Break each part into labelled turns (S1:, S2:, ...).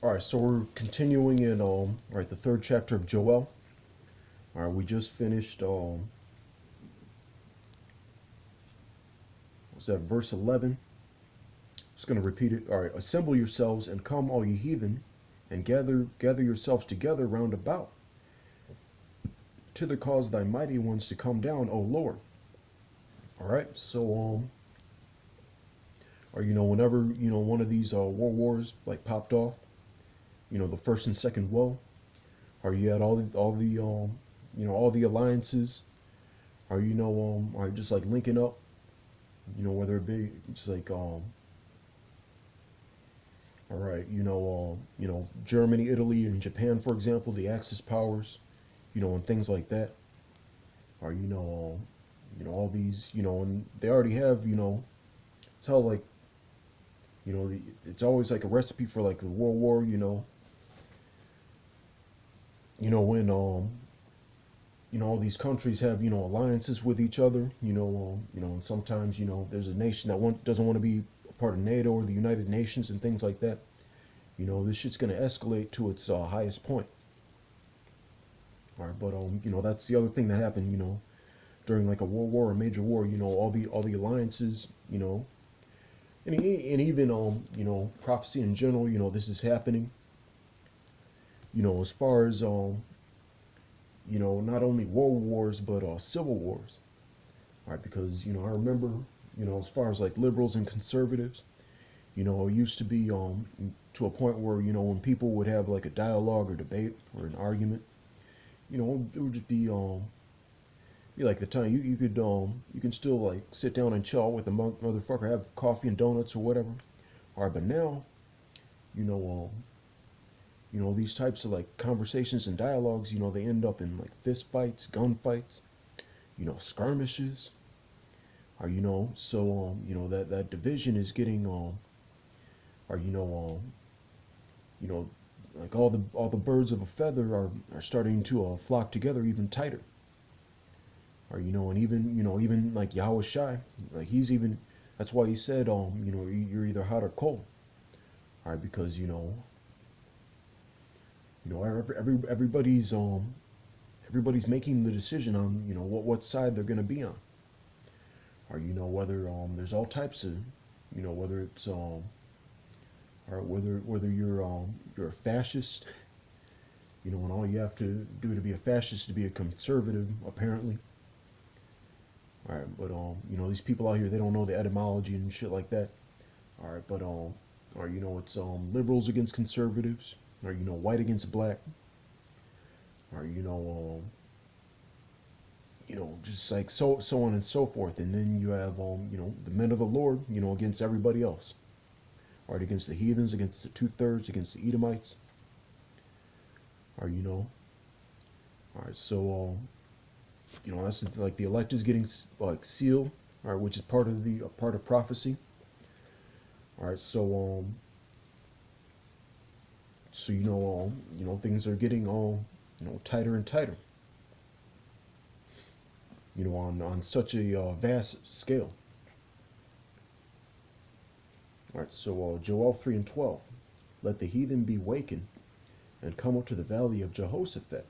S1: All right, so we're continuing in right, the third chapter of Joel. All right, we just finished was that verse 11? Just going to repeat it. All right, assemble yourselves and come, all ye heathen, and gather yourselves together round about. Thither cause thy mighty ones to come down, O Lord. All right, so or whenever one of these world wars like popped off, the first and second woe, or you had all the all the alliances, or or just like linking up, whether it be it's like all right, Germany, Italy, and Japan, for example, the Axis powers, and things like that, or all these, and they already have, it's how like, it's always like a recipe for like the World War, when all these countries have alliances with each other, and sometimes there's a nation that doesn't want to be a part of NATO or the United Nations and things like that. This shit's gonna escalate to its highest point. All right, but that's the other thing that happened, during like a world war, a major war. All the alliances, and even prophecy in general. This is happening. As far as not only world wars but civil wars. All right, because I remember, as far as like liberals and conservatives, it used to be to a point where when people would have like a dialogue or debate or an argument, it would just be like the time you can still like sit down and chill with a motherfucker, have coffee and donuts or whatever. All right, but now these types of like conversations and dialogues, they end up in like fist fights, gun fights, skirmishes, or that division is getting or like all the birds of a feather are starting to flock together even tighter. Or and even like Yahweh Shai, like he's even that's why he said you're either hot or cold. All right, because everybody's making the decision on what side they're gonna be on. Or whether there's all types of whether it's or whether you're a fascist, and all you have to do to be a fascist to be a conservative, apparently. All right, but these people out here, they don't know the etymology and shit like that. All right, but or it's liberals against conservatives, or white against black, or just like so on and so forth. And then you have the men of the Lord, against everybody else. All right, against the heathens, against the 2/3, against the Edomites. Or all right, so that's like the elect is getting like sealed, all right, which is part of prophecy. All right, so things are getting all tighter and tighter, on such a vast scale. All right, so Joel 3:12, let the heathen be wakened and come up to the valley of Jehoshaphat,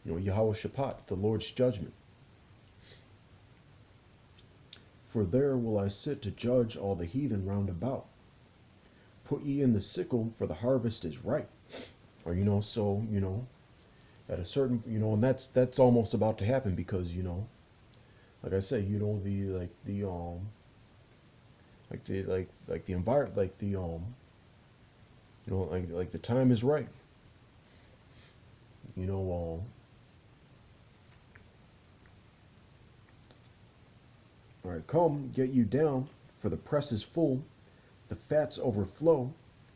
S1: Yahweh Shaphat, the Lord's judgment. For there will I sit to judge all the heathen round about. Put ye in the sickle, for the harvest is ripe. Or so at a certain and that's almost about to happen, because like I say, the like the environment, like the like the time is right. You know, all right, come, get you down, for the press is full, the fats overflow,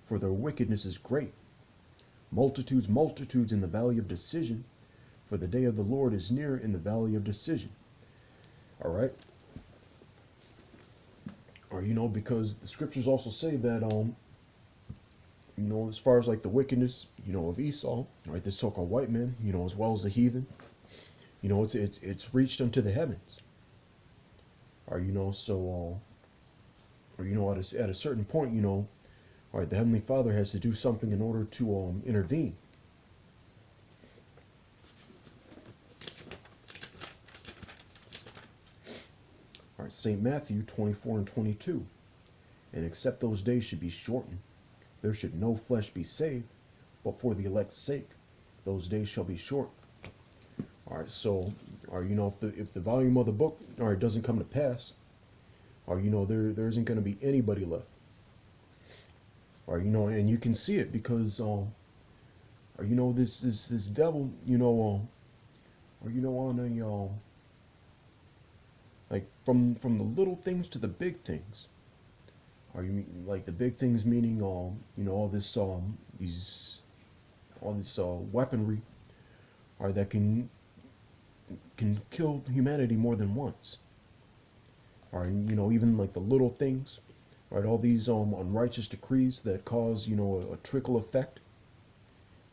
S1: for their wickedness is great. Multitudes, multitudes in the valley of decision, for the day of the Lord is near in the valley of decision. All right. Or because the scriptures also say that as far as like the wickedness, of Esau, right, this so-called white man, as well as the heathen, it's reached unto the heavens. Or so or at a certain point, All right, the Heavenly Father has to do something in order to intervene. All right, St. Matthew 24 and 22. And except those days should be shortened, there should no flesh be saved, but for the elect's sake, those days shall be short. All right, so, or if the volume of the book, doesn't come to pass, or there isn't going to be anybody left, or and you can see it because, or this devil, or on a like from the little things to the big things. Or you mean like the big things meaning all this weaponry, or that can kill humanity more than once. Or even like the little things, right? All these unrighteous decrees that cause a trickle effect,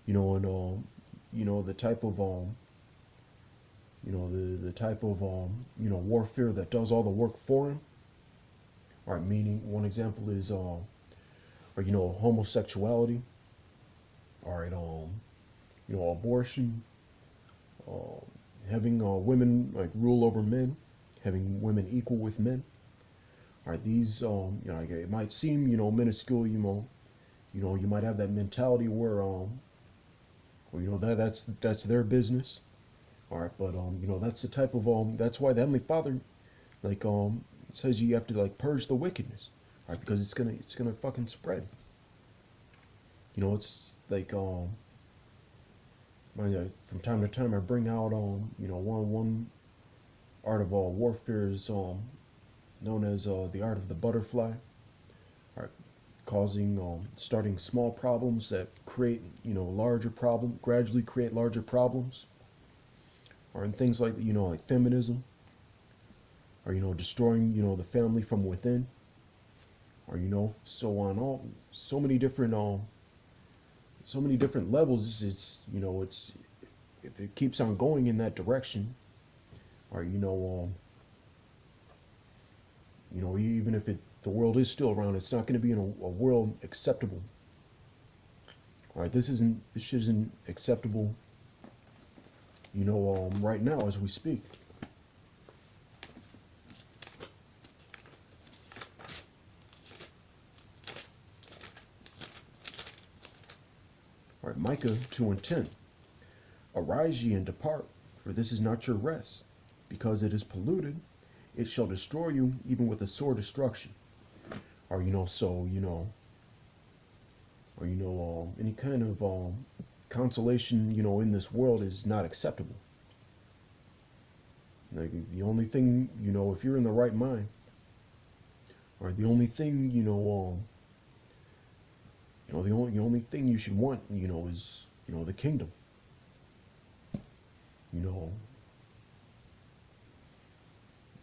S1: and the type of the type of warfare that does all the work for him. All right, meaning one example is or homosexuality. All right, abortion, uh, having women like rule over men, having women equal with men. All right, these like, it might seem minuscule. You might have that mentality where that's their business. All right, but that's the type of that's why the Heavenly Father like says you have to like purge the wickedness. All right, because it's gonna fucking spread. It's like from time to time I bring out one art of warfare is known as the art of the butterfly. All right, causing starting small problems that create larger problem, gradually create larger problems. Or in things like like feminism, or destroying the family from within, or so on, all so many different levels. It's it's if it keeps on going in that direction, or even if the world is still around, it's not going to be in a world acceptable. All right, this isn't acceptable right now as we speak. All right, Micah 2 and 10. Arise ye and depart, for this is not your rest. Because it is polluted, it shall destroy you, even with a sore destruction. Or any kind of consolation in this world is not acceptable. Like the only thing if you're in the right mind, or the only thing the only thing you should want is the kingdom.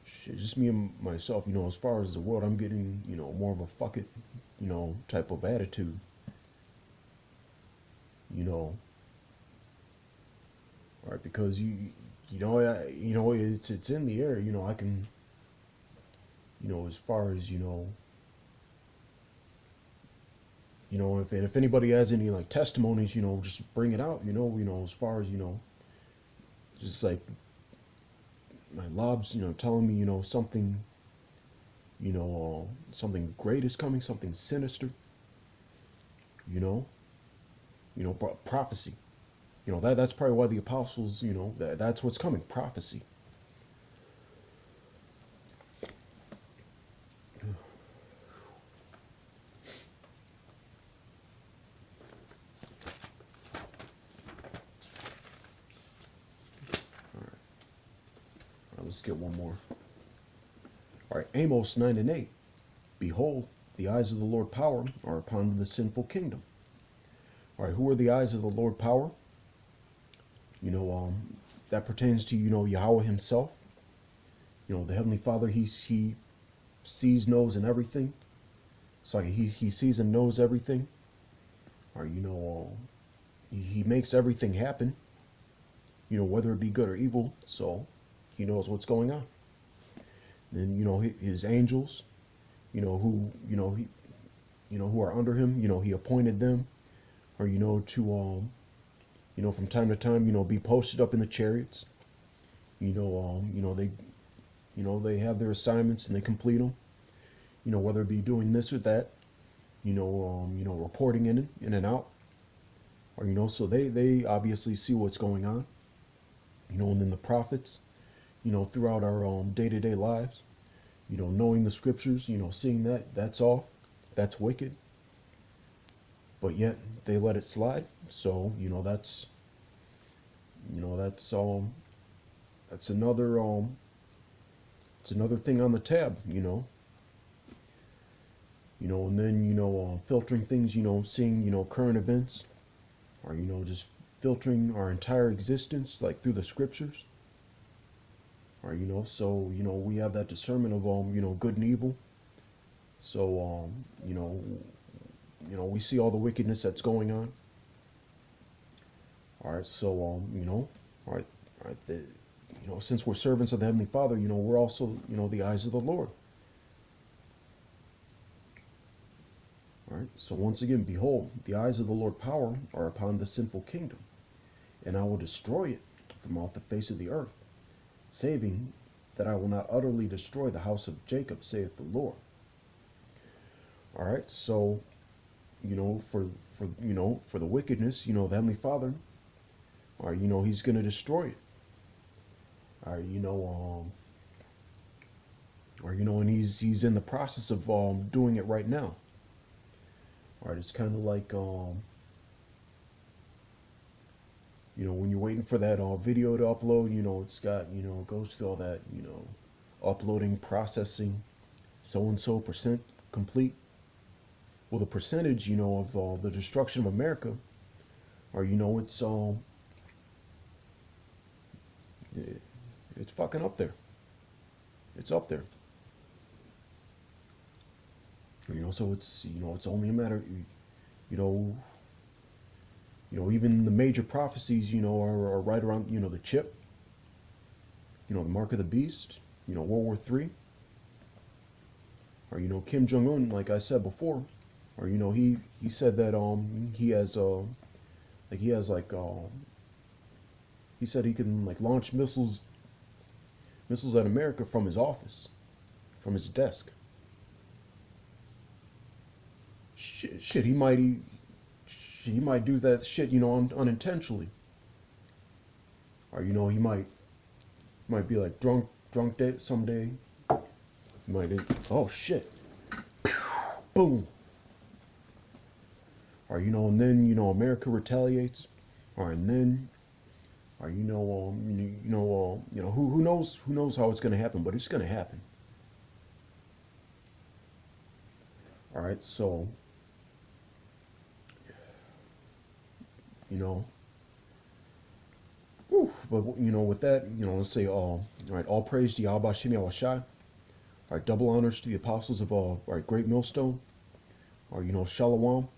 S1: Shit, just me and myself. As far as the world, I'm getting more of a fuck it type of attitude. Right? Because it's in the air. I can as far as if anybody has any like testimonies, just bring it out. As far as just like my lobs, telling me something, something great is coming, something sinister. You know, prophecy. That's probably why the apostles, that's what's coming, prophecy. All right, let's get one more. All right, Amos 9 and 8. Behold, the eyes of the Lord power are upon the sinful kingdom. All right, who are the eyes of the Lord power? That pertains to Yahweh Himself. The Heavenly Father. He sees, knows, and everything. So like he sees and knows everything. Or He makes everything happen. Whether it be good or evil. So He knows what's going on. And His angels. Who who are under him, he appointed them, or to from time to time, be posted up in the chariots. They they have their assignments and they complete them. Whether it be doing this or that, reporting in and out, or so they obviously see what's going on. And then the prophets, throughout our day-to-day lives, knowing the scriptures, seeing that's off, that's wicked, but yet they let it slide. So that's another it's another thing on the tab. And then filtering things, seeing current events, or just filtering our entire existence like through the scriptures. Or so we have that discernment of good and evil. So we see all the wickedness that's going on. All right, so all right, since we're servants of the Heavenly Father, we're also the eyes of the Lord. All right, so once again, behold, the eyes of the Lord power are upon the sinful kingdom, and I will destroy it from off the face of the earth, saving that I will not utterly destroy the house of Jacob, saith the Lord. All right, so for the wickedness, the Heavenly Father, or He's going to destroy it. Or and He's in the process of doing it right now. All right, it's kind of like when you're waiting for that video to upload, it's got it goes through all that uploading, processing, so and so percent complete. Well, the percentage of the destruction of America, or it's fucking up there. It's up there. So it's only a matter, even the major prophecies, are right around, the chip, the mark of the beast, World War III, or Kim Jong-un, like I said before, or he said that he has he said he can like launch missiles at America from his office, from his desk. Shit, he might do that shit, unintentionally. Or he might be like drunk day someday. He might, oh shit, boom. Or and then America retaliates. Or and then, or who knows how it's gonna happen, but it's gonna happen. All right, so but with that, let's say all right, all praise to Yahweh Shem Yahweh. All right, double honors to the apostles of all right, Great Millstone, or Shalom,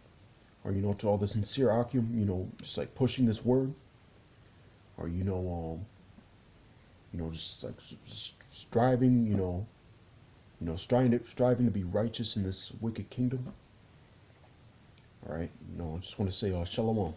S1: or to all the sincere Akim, just like pushing this word, or just like striving, striving to be righteous in this wicked kingdom. All right, I just want to say Shalom.